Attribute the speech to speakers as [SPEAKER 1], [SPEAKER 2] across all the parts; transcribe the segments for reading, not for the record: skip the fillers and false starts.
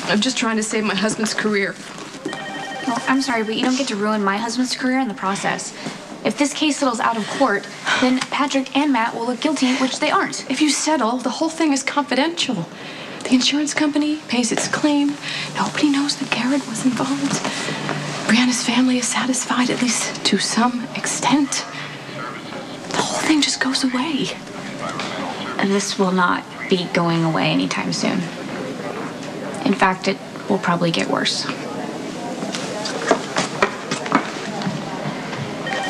[SPEAKER 1] I'm just trying to save my husband's career.
[SPEAKER 2] Well, I'm sorry, but you don't get to ruin my husband's career in the process. If this case settles out of court, then Patrick and Matt will look guilty, which they aren't.
[SPEAKER 1] If you settle, the whole thing is confidential. The insurance company pays its claim. Nobody knows that Garrett was involved. Brianna's family is satisfied, at least to some extent. The whole thing just goes away.
[SPEAKER 2] This will not be going away anytime soon. In fact, it will probably get worse.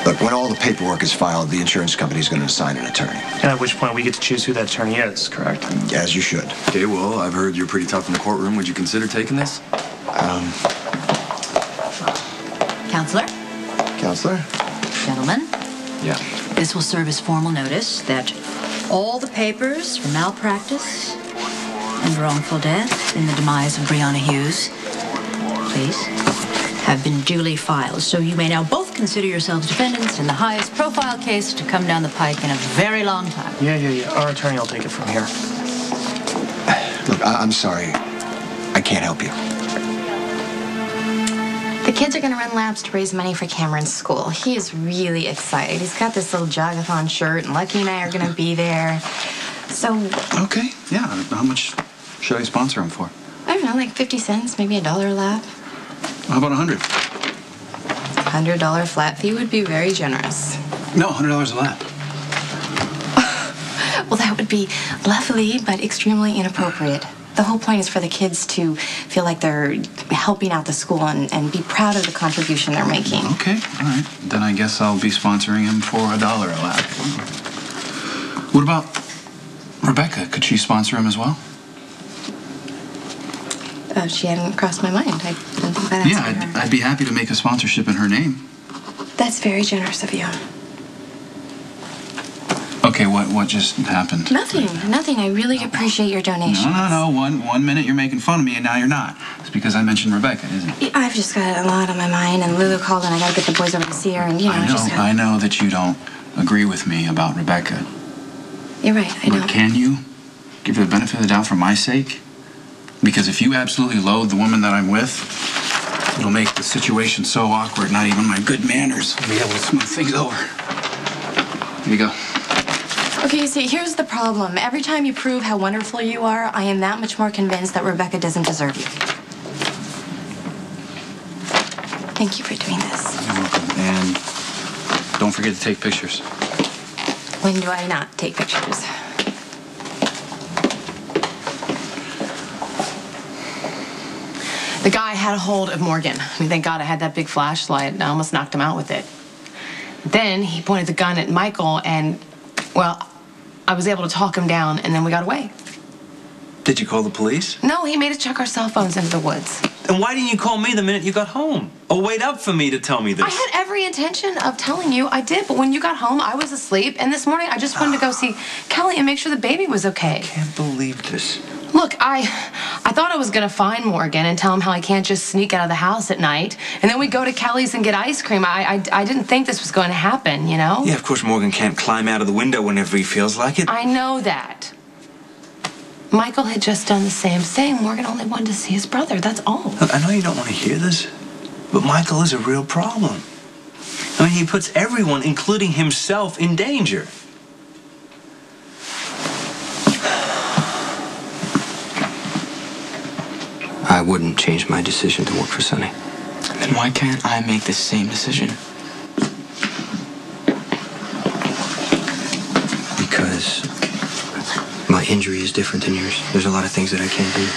[SPEAKER 3] Look, when all the paperwork is filed, the insurance company is going to assign an attorney.
[SPEAKER 4] And at which point we get to choose who that attorney is, correct?
[SPEAKER 3] As you should.
[SPEAKER 5] Okay, well, I've heard you're pretty tough in the courtroom. Would you consider taking this?
[SPEAKER 6] Counselor?
[SPEAKER 3] Counselor?
[SPEAKER 6] Gentlemen?
[SPEAKER 3] Yeah.
[SPEAKER 6] This will serve as formal notice that all the papers for malpractice and wrongful death in the demise of Brianna Hughes, please, have been duly filed. So you may now both consider yourselves defendants in the highest profile case to come down the pike in a very long time.
[SPEAKER 4] Yeah. Our attorney will take it from here.
[SPEAKER 3] Look, I'm sorry. I can't help you.
[SPEAKER 7] The kids are going to run laps to raise money for Cameron's school. He is really excited. He's got this little jogathon shirt, and Lucky and I are going to be there. So...
[SPEAKER 5] Okay, yeah. How much should I sponsor him for?
[SPEAKER 7] I don't know, like 50 cents, maybe $1 a lap.
[SPEAKER 5] How about 100?
[SPEAKER 7] $100 flat fee would be very generous.
[SPEAKER 5] No, $100 a lap.
[SPEAKER 7] Well, that would be lovely, but extremely inappropriate. The whole point is for the kids to feel like they're helping out the school and be proud of the contribution they're making.
[SPEAKER 5] Okay, all right. Then I guess I'll be sponsoring him for $1 a lap. What about Rebecca? Could she sponsor him as well?
[SPEAKER 7] She hadn't crossed my mind. I didn't think about asking her.
[SPEAKER 5] I'd be happy to make a sponsorship in her name.
[SPEAKER 7] That's very generous of you.
[SPEAKER 5] Okay, what just happened?
[SPEAKER 7] Nothing. I really appreciate your donation.
[SPEAKER 5] No. One minute you're making fun of me and now you're not. It's because I mentioned Rebecca, isn't it?
[SPEAKER 7] I've just got a lot on my mind, and Lulu called, and I gotta get the boys over to see her, and
[SPEAKER 5] I know that you don't agree with me about Rebecca.
[SPEAKER 7] You're right, I know.
[SPEAKER 5] But can you give her the benefit of the doubt for my sake? Because if you absolutely loathe the woman that I'm with, it'll make the situation so awkward, not even my good manners will be able to smooth things over. Here you go.
[SPEAKER 7] Okay, see, here's the problem. Every time you prove how wonderful you are, I am that much more convinced that Rebecca doesn't deserve you. Thank you for doing this.
[SPEAKER 5] You're welcome. And don't forget to take pictures.
[SPEAKER 7] When do I not take pictures?
[SPEAKER 1] The guy had a hold of Morgan. I mean, thank God I had that big flashlight, and I almost knocked him out with it. Then he pointed the gun at Michael, and, well, I was able to talk him down, and then we got away.
[SPEAKER 8] Did you call the police?
[SPEAKER 1] No, he made us chuck our cell phones into the woods.
[SPEAKER 8] And why didn't you call me the minute you got home? Or wait up for me to tell me this?
[SPEAKER 1] I had every intention of telling you. I did, but when you got home, I was asleep, and this morning I just wanted to go see Kelly and make sure the baby was okay.
[SPEAKER 8] I can't believe this.
[SPEAKER 1] Look, I thought I was going to find Morgan and tell him how I can't just sneak out of the house at night, and then we go to Kelly's and get ice cream. I didn't think this was going to happen, you know?
[SPEAKER 8] Yeah, of course Morgan can't climb out of the window whenever he feels like it.
[SPEAKER 1] I know that. Michael had just done the same thing. Morgan only wanted to see his brother, that's all.
[SPEAKER 8] Look, I know you don't want to hear this, but Michael is a real problem. I mean, he puts everyone, including himself, in danger.
[SPEAKER 9] I wouldn't change my decision to work for Sonny.
[SPEAKER 10] Then why can't I make the same decision?
[SPEAKER 9] Because my injury is different than yours. There's a lot of things that I can't do.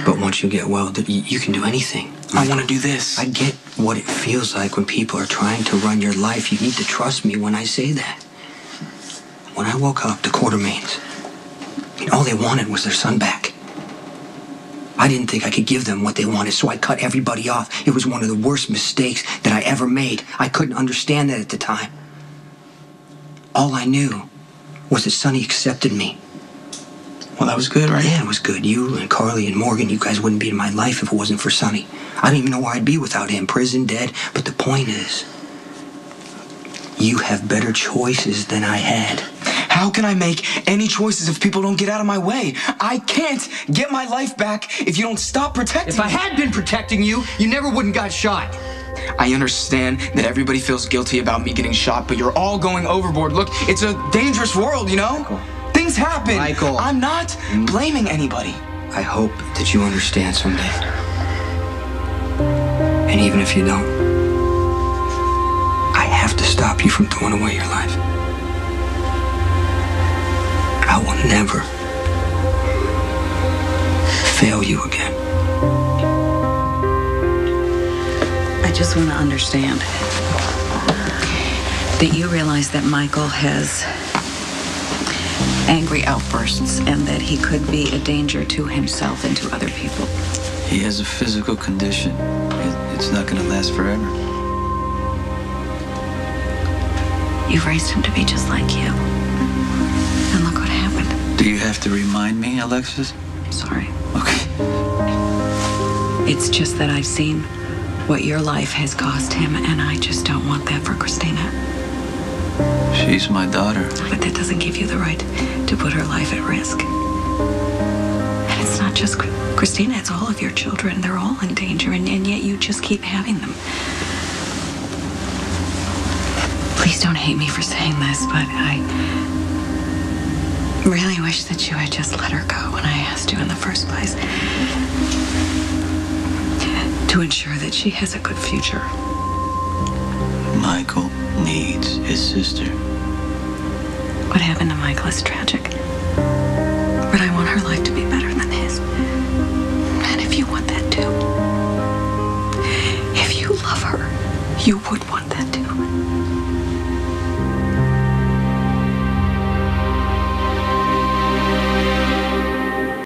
[SPEAKER 9] But once you get well, you can do anything.
[SPEAKER 10] I want to do this.
[SPEAKER 9] I get what it feels like when people are trying to run your life. You need to trust me when I say that. When I woke up, the Quartermains, all they wanted was their son back. I didn't think I could give them what they wanted, so I cut everybody off. It was one of the worst mistakes that I ever made. I couldn't understand that at the time. All I knew was that Sonny accepted me.
[SPEAKER 10] Well, that was good, right?
[SPEAKER 9] Yeah, it was good. You and Carly and Morgan, you guys wouldn't be in my life if it wasn't for Sonny. I don't even know where I'd be without him. Prison, dead. But the point is, you have better choices than I had.
[SPEAKER 10] How can I make any choices if people don't get out of my way? I can't get my life back if you don't stop protecting
[SPEAKER 9] If I
[SPEAKER 10] me.
[SPEAKER 9] had been protecting you, you never wouldn't got shot.
[SPEAKER 10] I understand that everybody feels guilty about me getting shot, but you're all going overboard. Look, it's a dangerous world, you know?
[SPEAKER 9] Michael.
[SPEAKER 10] Things happen.
[SPEAKER 9] Michael.
[SPEAKER 10] I'm not blaming anybody.
[SPEAKER 9] I hope that you understand someday. And even if you don't, I have to stop you from throwing away your life. I will never fail you again.
[SPEAKER 6] I just want to understand that you realize that Michael has angry outbursts and that he could be a danger to himself and to other people.
[SPEAKER 11] He has a physical condition. It's not going to last forever.
[SPEAKER 6] You've raised him to be just like you. And look what happened.
[SPEAKER 11] Do you have to remind me, Alexis?
[SPEAKER 6] Sorry.
[SPEAKER 11] Okay.
[SPEAKER 6] It's just that I've seen what your life has cost him, and I just don't want that for Christina.
[SPEAKER 11] She's my daughter.
[SPEAKER 6] But that doesn't give you the right to put her life at risk. And it's not just Christina, it's all of your children. They're all in danger, and yet you just keep having them. Please don't hate me for saying this, but I really wish that you had just let her go when I asked you in the first place. To ensure that she has a good future.
[SPEAKER 11] Michael needs his sister.
[SPEAKER 6] What happened to Michael is tragic. But I want her life to be better than his. And if you want that too, if you love her, you would want